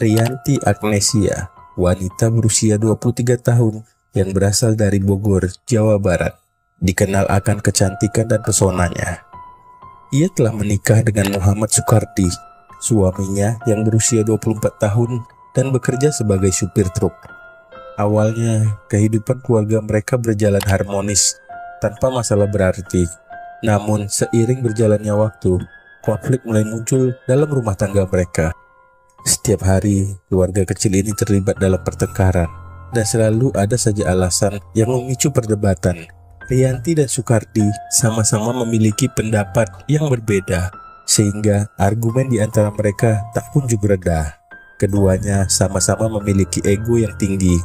Rianti Agnesia, wanita berusia 23 tahun yang berasal dari Bogor, Jawa Barat, dikenal akan kecantikan dan pesonanya. Ia telah menikah dengan Muhammad Sukardi, suaminya yang berusia 24 tahun dan bekerja sebagai supir truk. Awalnya, kehidupan keluarga mereka berjalan harmonis, tanpa masalah berarti. Namun, seiring berjalannya waktu, konflik mulai muncul dalam rumah tangga mereka. Setiap hari, keluarga kecil ini terlibat dalam pertengkaran, dan selalu ada saja alasan yang memicu perdebatan. Rianti dan Sukardi sama-sama memiliki pendapat yang berbeda, sehingga argumen di antara mereka tak kunjung reda. Keduanya sama-sama memiliki ego yang tinggi,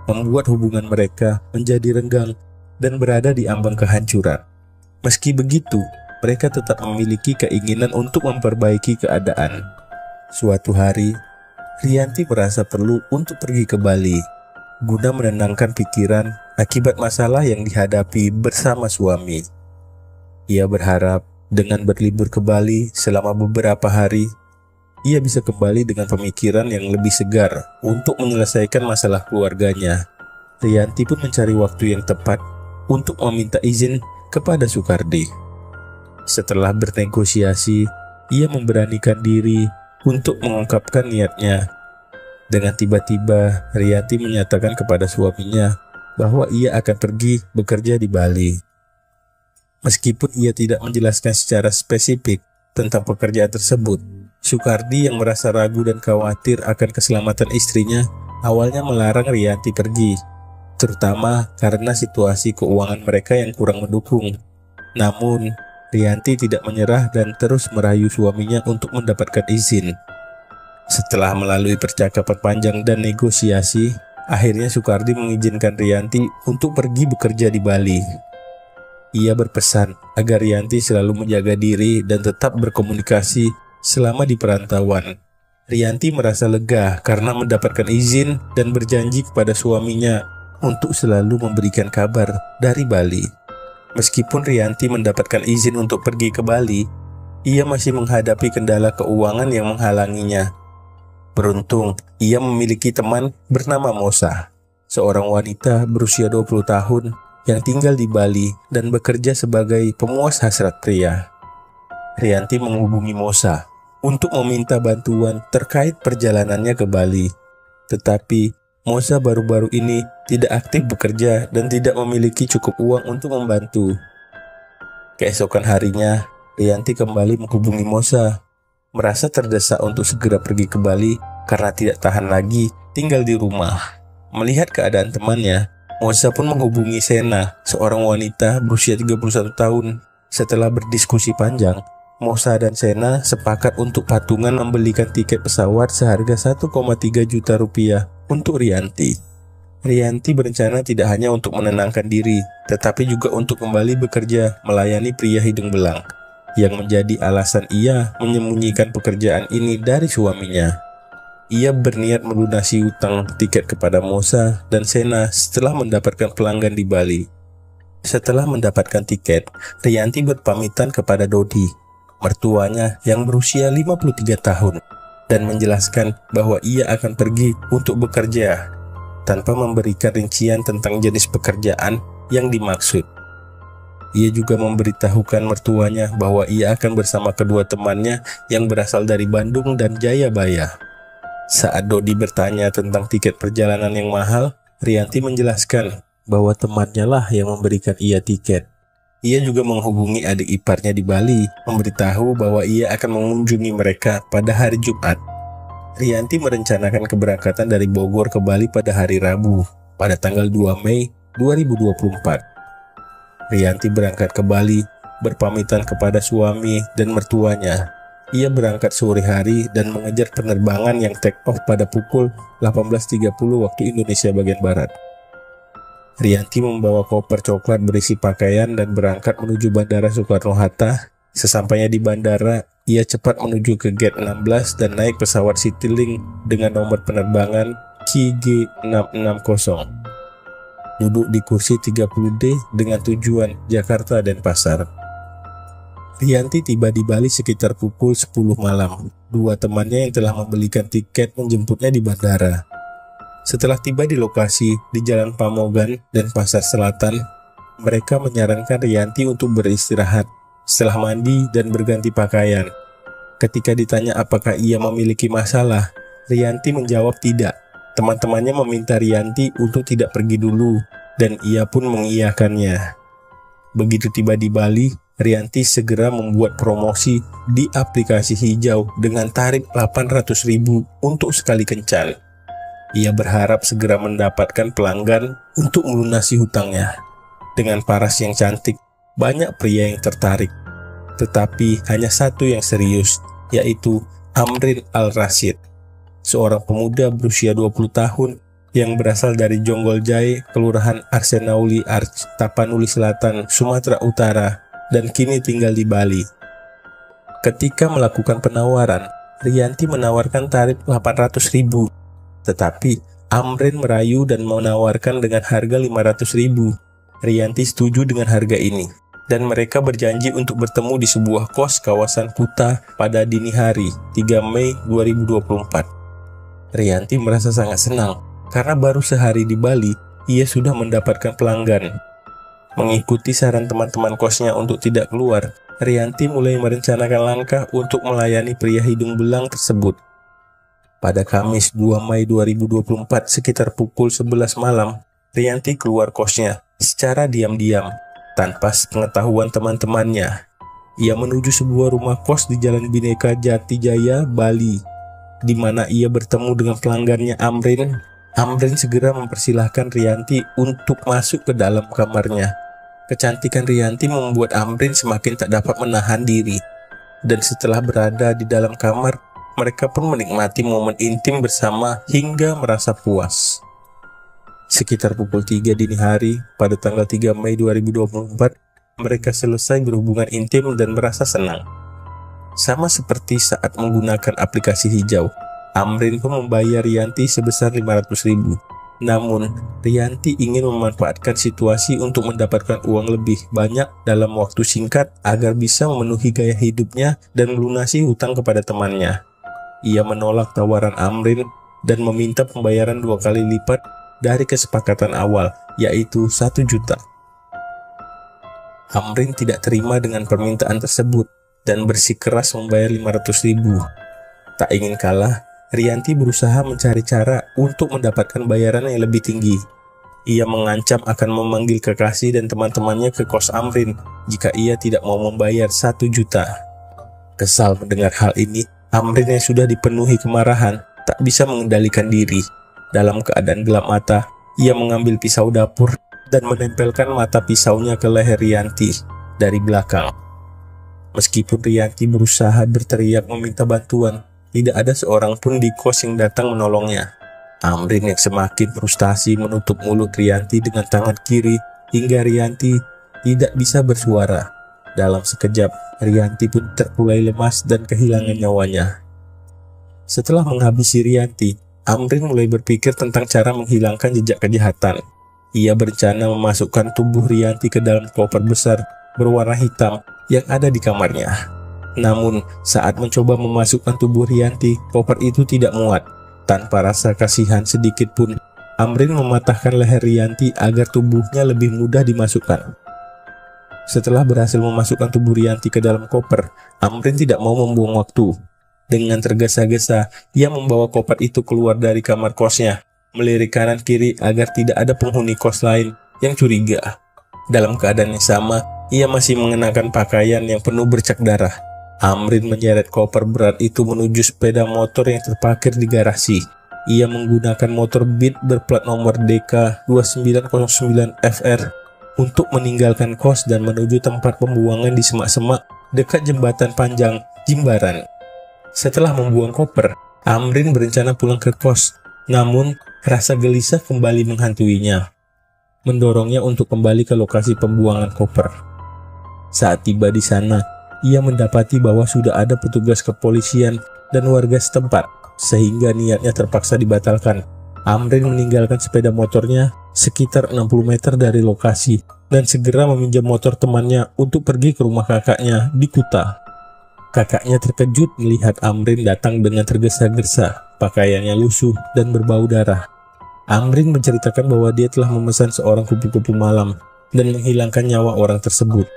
membuat hubungan mereka menjadi renggang dan berada di ambang kehancuran. Meski begitu, mereka tetap memiliki keinginan untuk memperbaiki keadaan. Suatu hari, Rianti merasa perlu untuk pergi ke Bali guna menenangkan pikiran akibat masalah yang dihadapi bersama suami. Ia berharap dengan berlibur ke Bali selama beberapa hari, ia bisa kembali dengan pemikiran yang lebih segar untuk menyelesaikan masalah keluarganya. Rianti pun mencari waktu yang tepat untuk meminta izin kepada Sukardi. Setelah bernegosiasi, ia memberanikan diri untuk mengungkapkan niatnya. Dengan tiba-tiba, Rianti menyatakan kepada suaminya bahwa ia akan pergi bekerja di Bali. Meskipun ia tidak menjelaskan secara spesifik tentang pekerjaan tersebut, Sukardi yang merasa ragu dan khawatir akan keselamatan istrinya awalnya melarang Rianti pergi, terutama karena situasi keuangan mereka yang kurang mendukung. Namun, Rianti tidak menyerah dan terus merayu suaminya untuk mendapatkan izin. Setelah melalui percakapan panjang dan negosiasi, akhirnya Sukardi mengizinkan Rianti untuk pergi bekerja di Bali. Ia berpesan agar Rianti selalu menjaga diri dan tetap berkomunikasi selama di perantauan. Rianti merasa lega karena mendapatkan izin dan berjanji kepada suaminya untuk selalu memberikan kabar dari Bali. Meskipun Rianti mendapatkan izin untuk pergi ke Bali, ia masih menghadapi kendala keuangan yang menghalanginya. Beruntung, ia memiliki teman bernama Mosa, seorang wanita berusia 20 tahun yang tinggal di Bali dan bekerja sebagai pemuas hasrat pria. Rianti menghubungi Mosa untuk meminta bantuan terkait perjalanannya ke Bali. Tetapi, Mosa baru-baru ini tidak aktif bekerja dan tidak memiliki cukup uang untuk membantu. Keesokan harinya, Rianti kembali menghubungi Mosa, merasa terdesak untuk segera pergi ke Bali karena tidak tahan lagi tinggal di rumah. Melihat keadaan temannya, Mosa pun menghubungi Sena, seorang wanita berusia 31 tahun. Setelah berdiskusi panjang, Mosa dan Sena sepakat untuk patungan membelikan tiket pesawat seharga 1,3 juta rupiah untuk Rianti. Rianti berencana tidak hanya untuk menenangkan diri, tetapi juga untuk kembali bekerja melayani pria hidung belang, yang menjadi alasan ia menyembunyikan pekerjaan ini dari suaminya. Ia berniat melunasi utang tiket kepada Mosa dan Sena setelah mendapatkan pelanggan di Bali. Setelah mendapatkan tiket, Rianti berpamitan kepada Dodi, mertuanya yang berusia 53 tahun, dan menjelaskan bahwa ia akan pergi untuk bekerja, tanpa memberikan rincian tentang jenis pekerjaan yang dimaksud. Ia juga memberitahukan mertuanya bahwa ia akan bersama kedua temannya yang berasal dari Bandung dan Jayabaya. Saat Dodi bertanya tentang tiket perjalanan yang mahal, Rianti menjelaskan bahwa temannya lah yang memberikan ia tiket. Ia juga menghubungi adik iparnya di Bali, memberitahu bahwa ia akan mengunjungi mereka pada hari Jumat. Rianti merencanakan keberangkatan dari Bogor ke Bali pada hari Rabu, pada tanggal 2 Mei 2024. Rianti berangkat ke Bali, berpamitan kepada suami dan mertuanya. Ia berangkat sore hari dan mengejar penerbangan yang take off pada pukul 18.30 waktu Indonesia bagian Barat. Rianti membawa koper coklat berisi pakaian dan berangkat menuju Bandara Soekarno-Hatta. Sesampainya di bandara, ia cepat menuju ke gate 16 dan naik pesawat Citylink dengan nomor penerbangan KG660. Duduk di kursi 30D dengan tujuan Jakarta dan Pasar. Rianti tiba di Bali sekitar pukul 10 malam. Dua temannya yang telah membelikan tiket menjemputnya di bandara. Setelah tiba di lokasi di Jalan Pamogan dan Pasar Selatan, mereka menyarankan Rianti untuk beristirahat setelah mandi dan berganti pakaian. Ketika ditanya apakah ia memiliki masalah, Rianti menjawab tidak. Teman-temannya meminta Rianti untuk tidak pergi dulu, dan ia pun mengiyakannya. Begitu tiba di Bali, Rianti segera membuat promosi di aplikasi hijau dengan tarif 800.000 untuk sekali kencan. Ia berharap segera mendapatkan pelanggan untuk melunasi hutangnya. Dengan paras yang cantik, banyak pria yang tertarik. Tetapi hanya satu yang serius, yaitu Amrin Al-Rashid, seorang pemuda berusia 20 tahun yang berasal dari Jonggol Jaya, Kelurahan Arsenauli Arch, Tapanuli Selatan, Sumatera Utara, dan kini tinggal di Bali. Ketika melakukan penawaran, Rianti menawarkan tarif 800.000, tetapi Amrin merayu dan menawarkan dengan harga 500.000. Rianti setuju dengan harga ini, dan mereka berjanji untuk bertemu di sebuah kos kawasan Kuta pada dini hari 3 Mei 2024. Rianti merasa sangat senang karena baru sehari di Bali ia sudah mendapatkan pelanggan. Mengikuti saran teman-teman kosnya untuk tidak keluar, Rianti mulai merencanakan langkah untuk melayani pria hidung belang tersebut. Pada Kamis 2 Mei 2024 sekitar pukul 11 malam, Rianti keluar kosnya secara diam-diam tanpa sepengetahuan teman-temannya. Ia menuju sebuah rumah kos di Jalan Bhinneka Jati Jaya, Bali, di mana ia bertemu dengan pelanggannya Amrin. Amrin segera mempersilahkan Rianti untuk masuk ke dalam kamarnya. Kecantikan Rianti membuat Amrin semakin tak dapat menahan diri. Dan setelah berada di dalam kamar, mereka pun menikmati momen intim bersama hingga merasa puas. Sekitar pukul 3 dini hari pada tanggal 3 Mei 2024, mereka selesai berhubungan intim dan merasa senang. Sama seperti saat menggunakan aplikasi hijau, Amrin pun membayar Rianti sebesar 500.000. Namun, Rianti ingin memanfaatkan situasi untuk mendapatkan uang lebih banyak dalam waktu singkat agar bisa memenuhi gaya hidupnya dan melunasi hutang kepada temannya. Ia menolak tawaran Amrin dan meminta pembayaran 2 kali lipat dari kesepakatan awal, yaitu 1 juta. Amrin tidak terima dengan permintaan tersebut dan bersikeras membayar 500.000. Tak ingin kalah, Rianti berusaha mencari cara untuk mendapatkan bayaran yang lebih tinggi. Ia mengancam akan memanggil kekasih dan teman-temannya ke kos Amrin jika ia tidak mau membayar 1 juta. Kesal mendengar hal ini, Amrin yang sudah dipenuhi kemarahan tak bisa mengendalikan diri. Dalam keadaan gelap mata, ia mengambil pisau dapur dan menempelkan mata pisaunya ke leher Rianti dari belakang. Meskipun Rianti berusaha berteriak meminta bantuan, tidak ada seorang pun di kos yang datang menolongnya. Amrin yang semakin frustasi menutup mulut Rianti dengan tangan kiri hingga Rianti tidak bisa bersuara. Dalam sekejap, Rianti pun terkulai lemas dan kehilangan nyawanya. Setelah menghabisi Rianti, Amrin mulai berpikir tentang cara menghilangkan jejak kejahatan. Ia berencana memasukkan tubuh Rianti ke dalam koper besar berwarna hitam yang ada di kamarnya. Namun, saat mencoba memasukkan tubuh Rianti, koper itu tidak muat. Tanpa rasa kasihan sedikit pun, Amrin mematahkan leher Rianti agar tubuhnya lebih mudah dimasukkan. Setelah berhasil memasukkan tubuh Rianti ke dalam koper, Amrin tidak mau membuang waktu. Dengan tergesa-gesa, ia membawa koper itu keluar dari kamar kosnya, melirik kanan kiri agar tidak ada penghuni kos lain yang curiga. Dalam keadaan yang sama, ia masih mengenakan pakaian yang penuh bercak darah. Amrin menyeret koper berat itu menuju sepeda motor yang terparkir di garasi. Ia menggunakan motor Beat berplat nomor DK2909FR untuk meninggalkan kos dan menuju tempat pembuangan di semak-semak dekat jembatan panjang Jimbaran. Setelah membuang koper, Amrin berencana pulang ke kos. Namun, rasa gelisah kembali menghantuinya, mendorongnya untuk kembali ke lokasi pembuangan koper. Saat tiba di sana, ia mendapati bahwa sudah ada petugas kepolisian dan warga setempat, sehingga niatnya terpaksa dibatalkan. Amrin meninggalkan sepeda motornya sekitar 60 meter dari lokasi, dan segera meminjam motor temannya untuk pergi ke rumah kakaknya di Kuta. Kakaknya terkejut melihat Amrin datang dengan tergesa-gesa, pakaiannya lusuh dan berbau darah. Amrin menceritakan bahwa dia telah memesan seorang kupu-kupu malam dan menghilangkan nyawa orang tersebut.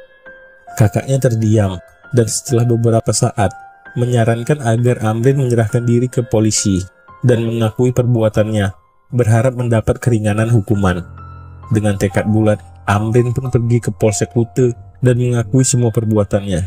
Kakaknya terdiam, dan setelah beberapa saat, menyarankan agar Amrin menyerahkan diri ke polisi dan mengakui perbuatannya, berharap mendapat keringanan hukuman. Dengan tekad bulat, Amrin pun pergi ke Polsek Kute dan mengakui semua perbuatannya.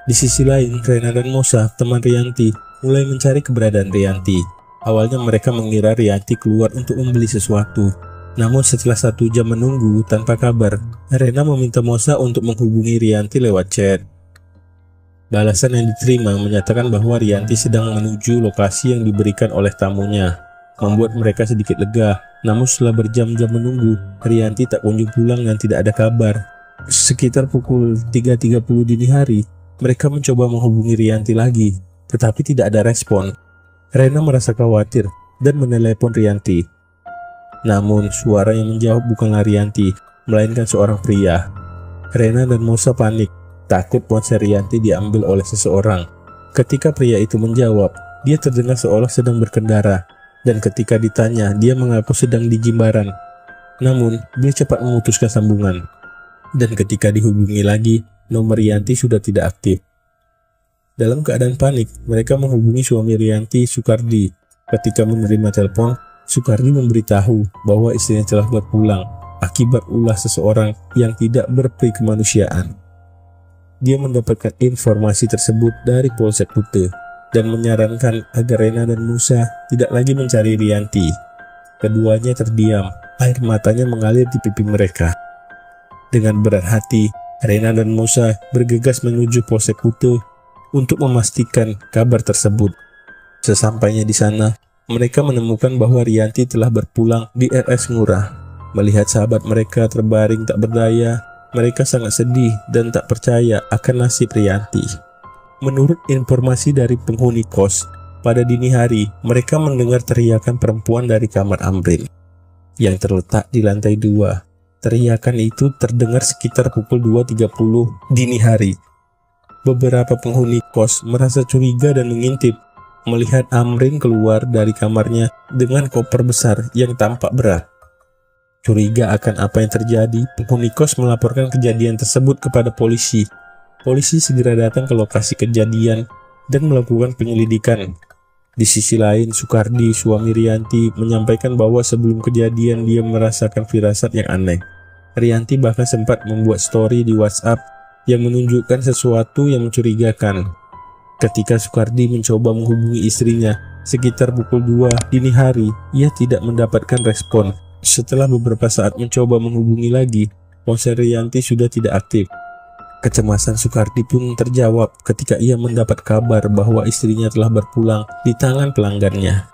Di sisi lain, Rena dan Mosa, teman Rianti, mulai mencari keberadaan Rianti. Awalnya mereka mengira Rianti keluar untuk membeli sesuatu. Namun setelah 1 jam menunggu tanpa kabar, Rena meminta Mosa untuk menghubungi Rianti lewat chat. Balasan yang diterima menyatakan bahwa Rianti sedang menuju lokasi yang diberikan oleh tamunya, membuat mereka sedikit lega. Namun setelah berjam-jam menunggu, Rianti tak kunjung pulang dan tidak ada kabar. Sekitar pukul 3.30 dini hari, mereka mencoba menghubungi Rianti lagi, tetapi tidak ada respon. Rena merasa khawatir dan menelepon Rianti. Namun suara yang menjawab bukanlah Rianti, melainkan seorang pria. Rena dan Mosa panik, takut ponsel Rianti diambil oleh seseorang. Ketika pria itu menjawab, dia terdengar seolah sedang berkendara, dan ketika ditanya, dia mengaku sedang di Jimbaran. Namun, dia cepat memutuskan sambungan. Dan ketika dihubungi lagi, nomor Rianti sudah tidak aktif. Dalam keadaan panik, mereka menghubungi suami Rianti, Sukardi. Ketika menerima telepon, Sukardi memberitahu bahwa istrinya telah berpulang akibat ulah seseorang yang tidak berperi kemanusiaan. Dia mendapatkan informasi tersebut dari Polsek Kute dan menyarankan agar Rena dan Musa tidak lagi mencari Rianti. Keduanya terdiam, air matanya mengalir di pipi mereka. Dengan berat hati, Rena dan Musa bergegas menuju Polsek Kute untuk memastikan kabar tersebut. Sesampainya di sana, mereka menemukan bahwa Rianti telah berpulang di RS Ngurah. Melihat sahabat mereka terbaring tak berdaya, mereka sangat sedih dan tak percaya akan nasib Rianti. Menurut informasi dari penghuni kos, pada dini hari mereka mendengar teriakan perempuan dari kamar Amrin yang terletak di lantai 2. Teriakan itu terdengar sekitar pukul 2.30 dini hari. Beberapa penghuni kos merasa curiga dan mengintip, melihat Amrin keluar dari kamarnya dengan koper besar yang tampak berat. Curiga akan apa yang terjadi, penghuni kos melaporkan kejadian tersebut kepada polisi. Polisi segera datang ke lokasi kejadian dan melakukan penyelidikan. Di sisi lain, Sukardi, suami Rianti, menyampaikan bahwa sebelum kejadian dia merasakan firasat yang aneh. Rianti bahkan sempat membuat story di WhatsApp yang menunjukkan sesuatu yang mencurigakan. Ketika Sukardi mencoba menghubungi istrinya sekitar pukul 2 dini hari, ia tidak mendapatkan respon. Setelah beberapa saat mencoba menghubungi lagi, ponsel Rianti sudah tidak aktif. Kecemasan Sukardi pun terjawab ketika ia mendapat kabar bahwa istrinya telah berpulang di tangan pelanggannya.